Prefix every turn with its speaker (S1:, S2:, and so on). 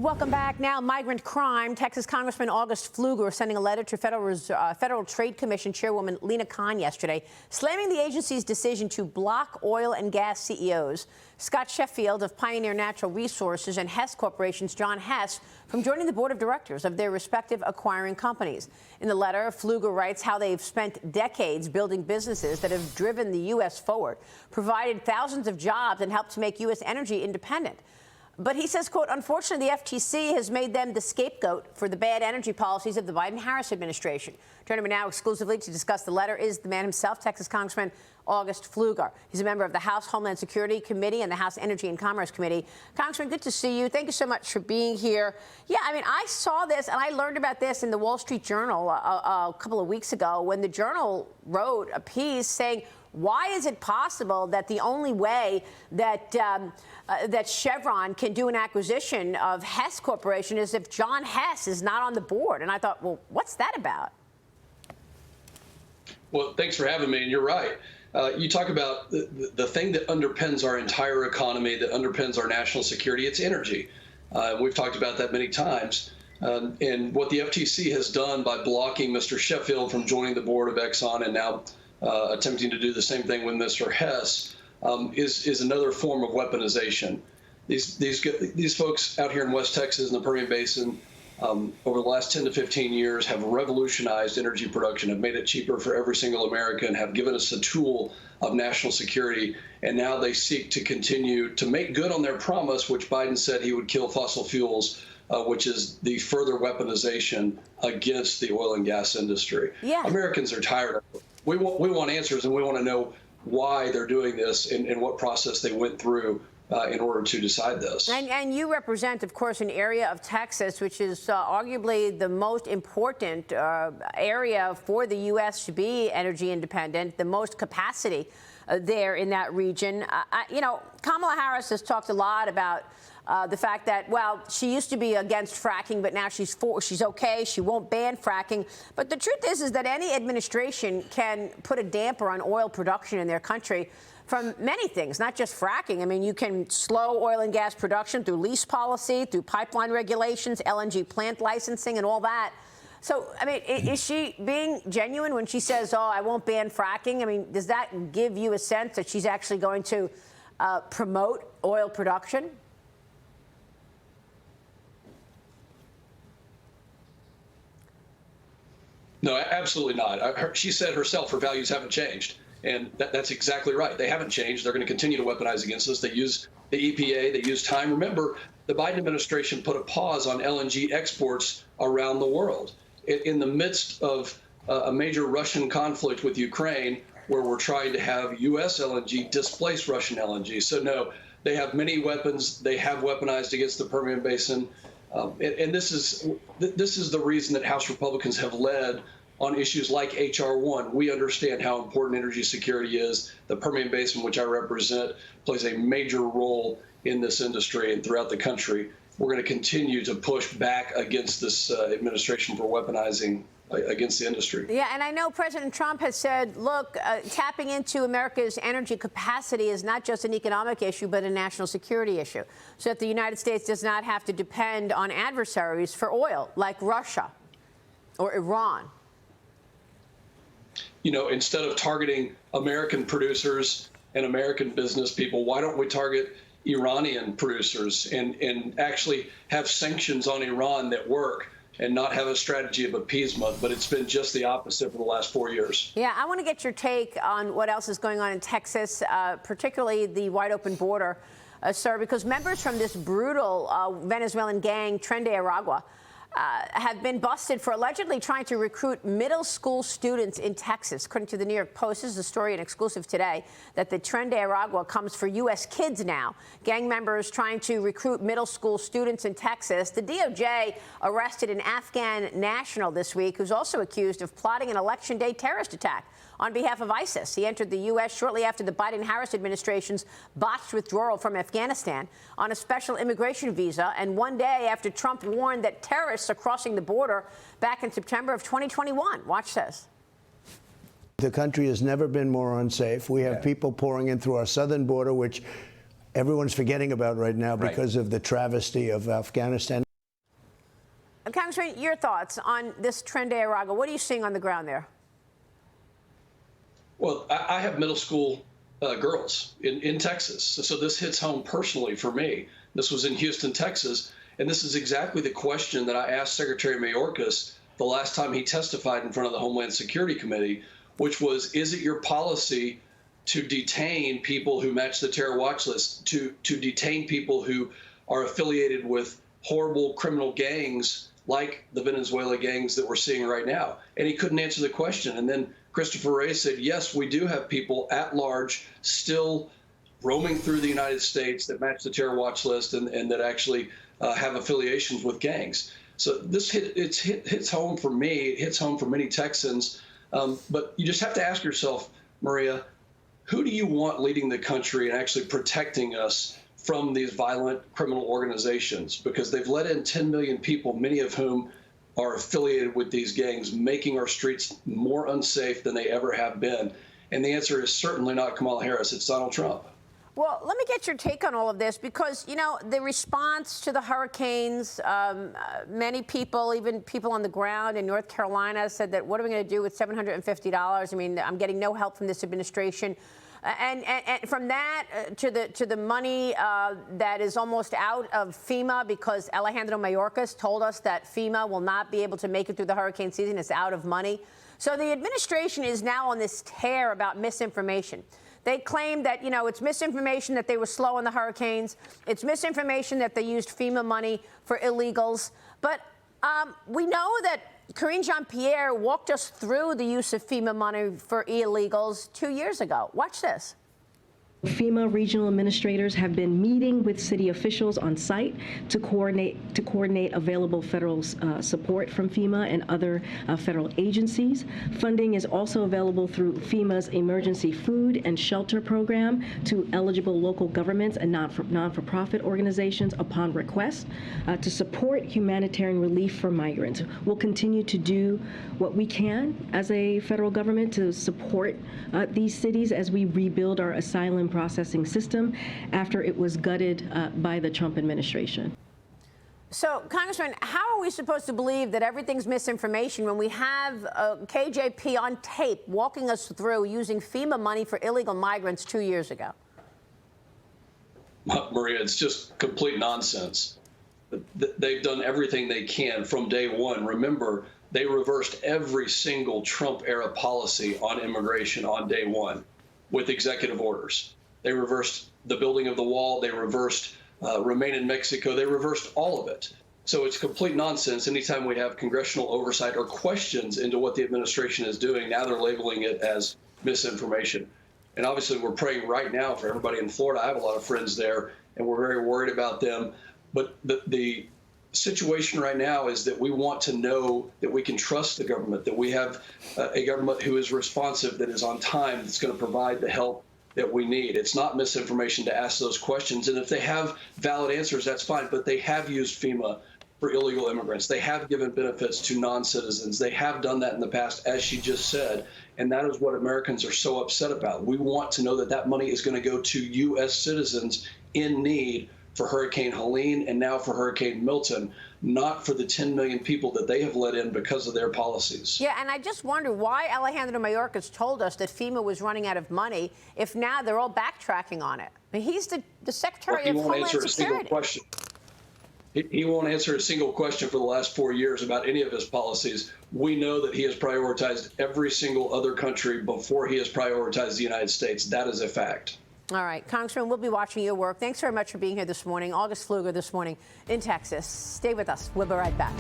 S1: Welcome back. Now, migrant crime. Texas Congressman August Pfluger sending a letter to Federal Trade Commission Chairwoman Lena Khan yesterday, slamming the agency's decision to block oil and gas CEOs Scott Sheffield of Pioneer Natural Resources and Hess Corporation's John Hess from joining the board of directors of their respective acquiring companies. In the letter, Pfluger writes how they've spent decades building businesses that have driven the U.S. forward, provided thousands of jobs, and helped to make U.S. energy independent. But he says, quote, unfortunately, the FTC has made them the scapegoat for the bad energy policies of the Biden-Harris administration. Joining me now exclusively to discuss the letter is the man himself, Texas Congressman August Pfluger. He's a member of the House Homeland Security Committee and the House Energy and Commerce Committee. Congressman, good to see you. Thank you so much for being here. Yeah, I mean, I saw this and I learned about this in the Wall Street Journal a couple of weeks ago when the Journal wrote a piece saying, why is it possible that the only way that that Chevron can do an acquisition of Hess Corporation is if John Hess is not on the board? And I thought, well, what's that about?
S2: Well, thanks for having me. And you're right. You talk about the thing that underpins our entire economy, that underpins our national security. It's energy. We've talked about that many times. And what the FTC has done by blocking Mr. Sheffield from joining the board of Exxon and now attempting to do the same thing with Mr. Hess is another form of weaponization. These folks out here in West Texas in the Permian Basin over the last 10 to 15 years have revolutionized energy production, have made it cheaper for every single American, have given us a tool of national security, and now they seek to continue to make good on their promise, which Biden said he would kill fossil fuels, which is the further weaponization against the oil and gas industry.
S1: Yeah.
S2: Americans are tired of it. We want answers, and we want to know why they're doing this and what process they went through in order to decide this.
S1: And you represent, of course, an area of Texas which is arguably the most important area for the U.S. to be energy independent, the most capacity there in that region. You know, Kamala Harris has talked a lot about the fact that, well, she used to be against fracking, but now she's okay. She won't ban fracking. But the truth is that any administration can put a damper on oil production in their country from many things, not just fracking. I mean, you can slow oil and gas production through lease policy, through pipeline regulations, LNG plant licensing, and all that. So, I mean, is she being genuine when she says, oh, I won't ban fracking? I mean, does that give you a sense that she's actually going to promote oil production?
S2: No, absolutely not. She said herself her values haven't changed. And that's exactly right. They haven't changed. They're going to continue to weaponize against us. They use the EPA. They use time. Remember, the Biden administration put a pause on LNG exports around the world in the midst of a major Russian conflict with Ukraine, where we're trying to have U.S. LNG displace Russian LNG. So, no, they have many weapons. They have weaponized against the Permian Basin. And this is the reason that House Republicans have led on issues like H.R. 1. We understand how important energy security is. The Permian Basin, which I represent, plays a major role in this industry and throughout the country. We're going to continue to push back against this administration for weaponizing against the industry.
S1: Yeah, and I know President Trump has said, look, tapping into America's energy capacity is not just an economic issue, but a national security issue, so that the United States does not have to depend on adversaries for oil, like Russia or Iran.
S2: You know, instead of targeting American producers and American business people, why don't we target Iranian producers and actually have sanctions on Iran that work and not have a strategy of appeasement? But it's been just the opposite for the last 4 years.
S1: Yeah, I want to get your take on what else is going on in Texas, particularly the wide open border, sir, because members from this brutal Venezuelan gang, Tren De Aragua, have been busted for allegedly trying to recruit middle school students in Texas. According to the New York Post, this is a story, an exclusive today, that the Tren De Aragua comes for U.S. kids now. Gang members trying to recruit middle school students in Texas. The DOJ arrested an Afghan national this week who's also accused of plotting an Election Day terrorist attack on behalf of ISIS. He entered the U.S. shortly after the Biden-Harris administration's botched withdrawal from Afghanistan on a special immigration visa, and one day after Trump warned that terrorists are crossing the border back in September of 2021. Watch this.
S3: The country has never been more unsafe. We have people pouring in through our southern border, which everyone's forgetting about right now because of the travesty of Afghanistan.
S1: Congressman, your thoughts on this Tren De Aragua. What are you seeing on the ground there?
S2: Well, I have middle school girls in Texas, so this hits home personally for me. This was in Houston, Texas, and this is exactly the question that I asked Secretary Mayorkas the last time he testified in front of the Homeland Security Committee, which was, is it your policy to detain people who match the terror watch list, to detain people who are affiliated with horrible criminal gangs like the Venezuela gangs that we're seeing right now? And he couldn't answer the question. And then Christopher Wray said, yes, we do have people at large still roaming through the United States that match the terror watch list and that actually have affiliations with gangs. So this hits home for me. It hits home for many Texans. But you just have to ask yourself, Maria, who do you want leading the country and actually protecting us from these violent criminal organizations? Because they've let in 10 million people, many of whom are affiliated with these gangs, making our streets more unsafe than they ever have been. And the answer is certainly not Kamala Harris. It's Donald Trump.
S1: Well, let me get your take on all of this, because, you know, the response to the hurricanes, many people, even people on the ground in North Carolina, said that, what are we going to do with $750? I mean, I'm getting no help from this administration. And from that to the money that is almost out of FEMA, because Alejandro Mayorkas told us that FEMA will not be able to make it through the hurricane season. It's out of money. So the administration is now on this tear about misinformation. They claim that, you know, it's misinformation that they were slow in the hurricanes. It's misinformation that they used FEMA money for illegals. But we know that Karine Jean-Pierre walked us through the use of FEMA money for illegals 2 years ago. Watch this.
S4: FEMA regional administrators have been meeting with city officials on site to coordinate available federal support from FEMA and other federal agencies. Funding is also available through FEMA's emergency food and shelter program to eligible local governments and non-for-profit organizations upon request to support humanitarian relief for migrants. We'll continue to do what we can as a federal government to support these cities as we rebuild our asylum processing system after it was gutted by the Trump administration.
S1: So, Congressman, how are we supposed to believe that everything's misinformation when we have KJP on tape walking us through using FEMA money for illegal migrants 2 years ago?
S2: Maria, it's just complete nonsense. They've done everything they can from day one. Remember, they reversed every single Trump-era policy on immigration on day one with executive orders. They reversed the building of the wall. They reversed Remain in Mexico. They reversed all of it. So it's complete nonsense. Anytime we have congressional oversight or questions into what the administration is doing, now they're labeling it as misinformation. And obviously, we're praying right now for everybody in Florida. I have a lot of friends there, and we're very worried about them. But the situation right now is that we want to know that we can trust the government, that we have a government who is responsive, that is on time, that's going to provide the help that we need. It's not misinformation to ask those questions. And if they have valid answers, that's fine. But they have used FEMA for illegal immigrants. They have given benefits to non-citizens. They have done that in the past, as she just said. And that is what Americans are so upset about. We want to know that that money is going to go to U.S. citizens in need for Hurricane Helene and now for Hurricane Milton, not for the 10 million people that they have let in because of their policies.
S1: Yeah, and I just wonder why Alejandro Mayorkas told us that FEMA was running out of money if now they're all backtracking on it. I mean, he's the Secretary of Homeland Security.
S2: He won't answer a single question for the last 4 years about any of his policies. We know that he has prioritized every single other country before he has prioritized the United States. That is a fact.
S1: All right, Congressman, we'll be watching your work. Thanks very much for being here this morning. August Pfluger this morning in Texas. Stay with us. We'll be right back.